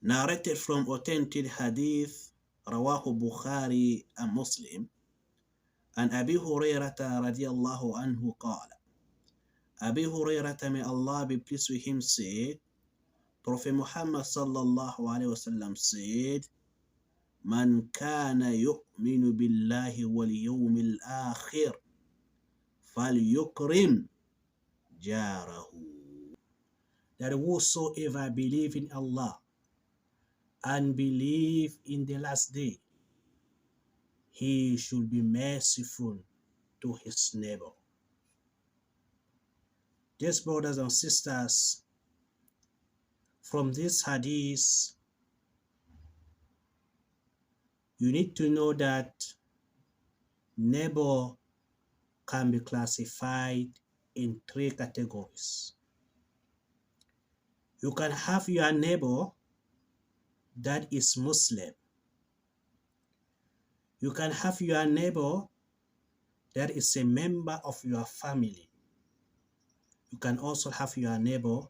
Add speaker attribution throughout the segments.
Speaker 1: narrated from authentic hadith rawahu Bukhari and Muslim, and Abi Hurairata radiallahu anhu qala. Abi Hurairata, may Allah be pleased with him, said, Prophet Muhammad sallallahu alayhi wasallam said, Man kana yu'minu billahi wal yawmil akhir falyukrim jarahu. That whosoever believe in Allah and believe in the last day, he should be merciful to his neighbor. Dear brothers and sisters, from this hadith, you need to know that neighbor can be classified in 3 categories. You can have your neighbor that is Muslim. You can have your neighbor that is a member of your family. You can also have your neighbor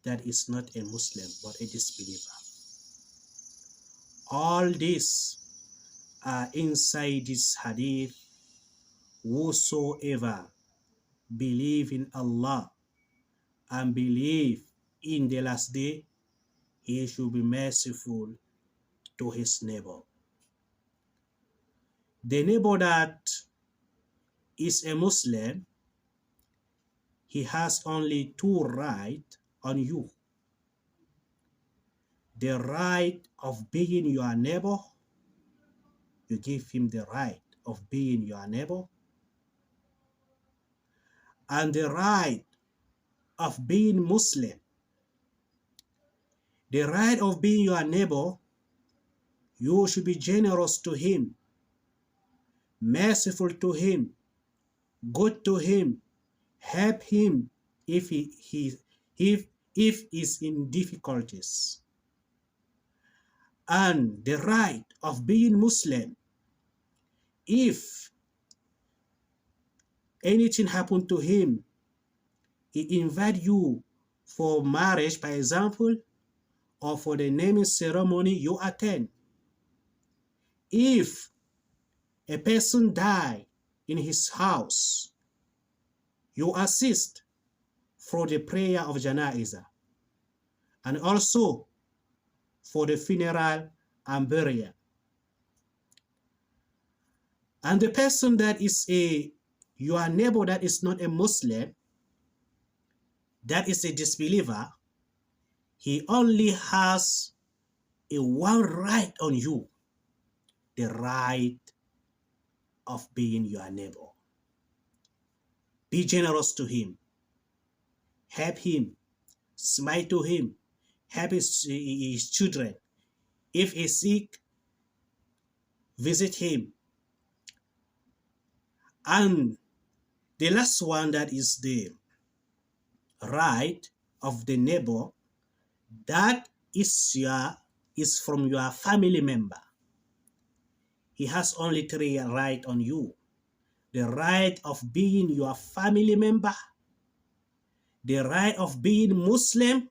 Speaker 1: that is not a Muslim but a disbeliever. All these are inside this hadith. Whosoever believe in Allah and believe in the last day, he should be merciful to his neighbor. The neighbor that is a Muslim, he has only 2 rights on you. The right of being your neighbor, you give him the right of being your neighbor, and the right of being Muslim. The right of being your neighbor, you should be generous to him, merciful to him, good to him, help him if he's in difficulties. And the right of being Muslim, if anything happened to him, he invite you for marriage, by example, or for the naming ceremony, you attend. If a person died in his house, you assist for the prayer of Janaiza and also for the funeral and burial. And the person that is your neighbor that is not a Muslim, that is a disbeliever, he only has one right on you, the right of being your neighbor. Be generous to him, help him, smile to him, help his children. If he's sick, visit him. And the last one, that is the right of the neighbor, that is from your family member. He has only 3 rights on you. The right of being your family member, the right of being Muslim,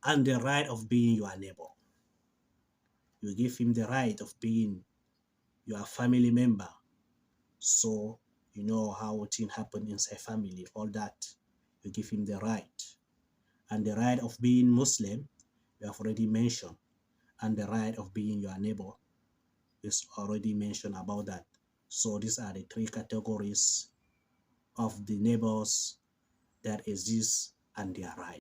Speaker 1: and the right of being your neighbor. You give him the right of being your family member. So you know how things happen inside family, all that. You give him the right. And the right of being Muslim, we have already mentioned. And the right of being your neighbor is already mentioned about that. So these are the 3 categories of the neighbors that exist and their right.